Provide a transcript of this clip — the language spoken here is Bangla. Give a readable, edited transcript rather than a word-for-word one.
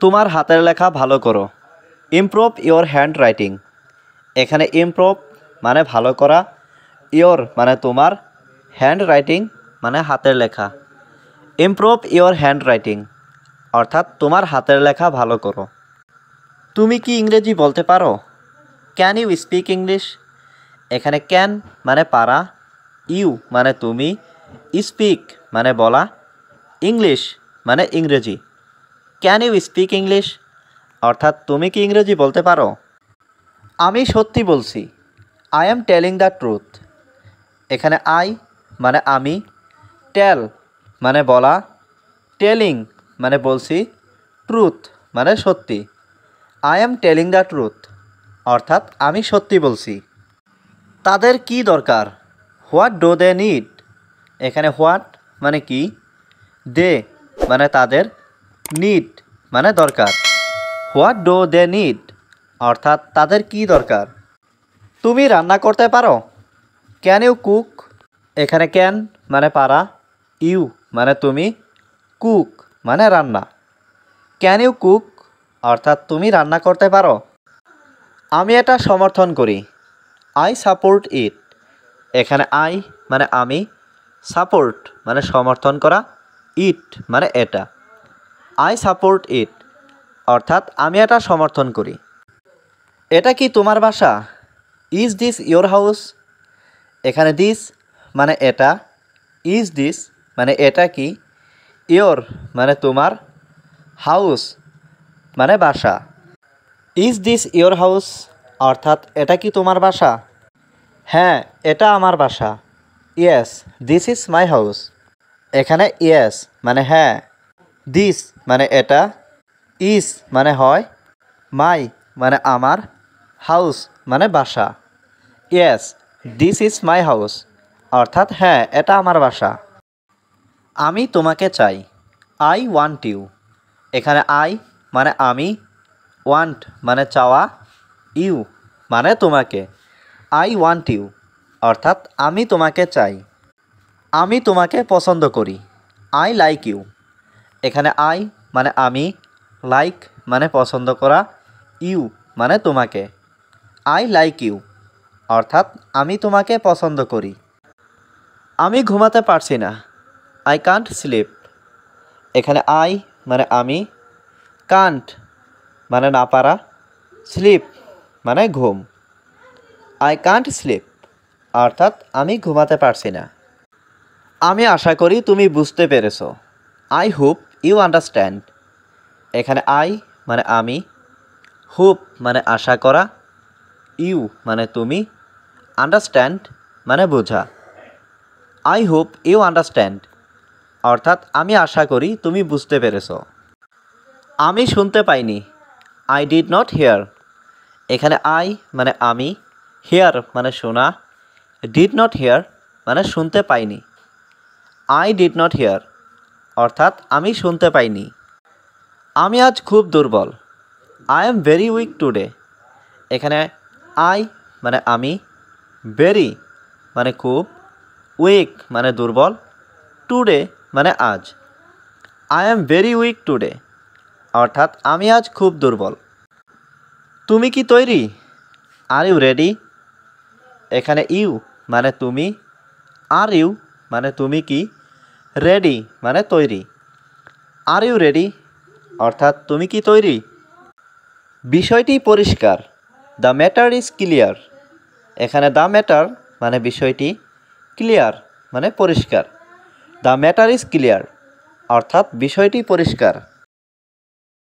তোমার হাতের লেখা ভালো করো। Improve your hand writing. এখানে ইমপ্রুভ মানে ভালো করা, ইওর মানে তোমার, হ্যান্ড রাইটিং মানে হাতের লেখা। ইমপ্রুভ ইওর হ্যান্ড রাইটিং অর্থাৎ তোমার হাতের লেখা ভালো করো। তুমি কি ইংরেজি বলতে পারো? Can you speak English? এখানে ক্যান মানে পারা, ইউ মানে তুমি, স্পিক মানে বলা, ইংলিশ মানে ইংরেজি। ক্যান ইউ স্পিক ইংলিশ অর্থাৎ তুমি কি ইংরেজি বলতে পারো? আমি সত্যি বলছি। I am telling the truth. এখানে আই মানে আমি, টেল মানে বলা, টেলিং মানে বলছি, ট্রুথ মানে সত্যি। I am telling the truth অর্থাৎ আমি সত্যি বলছি। তাদের কি দরকার? What do they need? এখানে হোয়াট মানে কি, দে মানে তাদের, নিড মানে দরকার। হোয়াট ডু দে নিড অর্থাৎ তাদের কি দরকার। তুমি রান্না করতে পারো? Can you cook? এখানে ক্যান মানে পারা, ইউ মানে তুমি, কুক মানে রান্না। ক্যান ইউ কুক অর্থাৎ তুমি রান্না করতে পারো। আমি এটা সমর্থন করি। আই সাপোর্ট ইট। এখানে আই মানে আমি, সাপোর্ট মানে সমর্থন করা, ইট মানে এটা। আই সাপোর্ট ইট অর্থাৎ আমি এটা সমর্থন করি। এটা কি তোমার বাসা? Is this your house? এখানে দিস মানে এটা, ইজ দিস মানে এটা কি, ইয়োর মানে তোমার, হাউস মানে বাসা। ইজ দিস ইয়োর হাউস অর্থাৎ এটা কি তোমার বাসা? হ্যাঁ, এটা আমার বাসা। Yes this is my house. এখানে ইয়েস মানে হ্যাঁ, দিস মানে এটা, ইজ মানে হয়, মাই মানে আমার, হাউস মানে বাসা। Yes this is my house অর্থাৎ হ্যাঁ, এটা আমার বাসা। আমি তোমাকে চাই। I want you. এখানে আই মানে আমি, ওয়ান্ট মানে চাওয়া, ইউ মানে তোমাকে। আই ওয়ান্ট ইউ অর্থাৎ আমি তোমাকে চাই। আমি তোমাকে পছন্দ করি। I like you. এখানে আই মানে আমি, লাইক মানে পছন্দ করা, ইউ মানে তোমাকে। আই লাইক ইউ অর্থাৎ আমি তোমাকে পছন্দ করি। আমি ঘুমাতে পারছি না। I can't slip. এখানে আই মানে আমি, কান্ট মানে না পারা, স্লিপ মানে ঘুম। আই কান্ট স্লিপ অর্থাৎ আমি ঘুমাতে পারছি না। আমি আশা করি তুমি বুঝতে পেরেছো। I hope you understand. এখানে আই মানে আমি, হোপ মানে আশা করা, ইউ মানে তুমি, আন্ডারস্ট্যান্ড মানে বোঝা। আই হোপ ইউ আন্ডারস্ট্যান্ড অর্থাৎ আমি আশা করি তুমি বুঝতে পেরেছো। আমি শুনতে পাইনি। I did not here. এখানে আই মানে আমি, হিয়ার মানে শোনা, ডিড নট হিয়ার মানে শুনতে পাইনি। আই ডিড নট হিয়ার অর্থাৎ আমি শুনতে পাইনি। আমি আজ খুব দুর্বল। I am very weak today. এখানে আই মানে আমি, ভেরি মানে খুব, উইক মানে দুর্বল, টুডে মানে আজ। I am very weak today অর্থাৎ আমি আজ খুব দুর্বল। তুমি কি তৈরি? Are you ready? এখানে ইউ মানে তুমি, আর ইউ মানে তুমি কি, রেডি মানে তৈরি। আর ইউ রেডি অর্থাৎ তুমি কি তৈরি? বিষয়টি পরিষ্কার। The matter is clear. এখানে দ্য ম্যাটার মানে বিষয়টি, ক্লিয়ার মানে পরিষ্কার। দ্য ম্যাটার ইজ ক্লিয়ার অর্থাৎ বিষয়টি পরিষ্কার।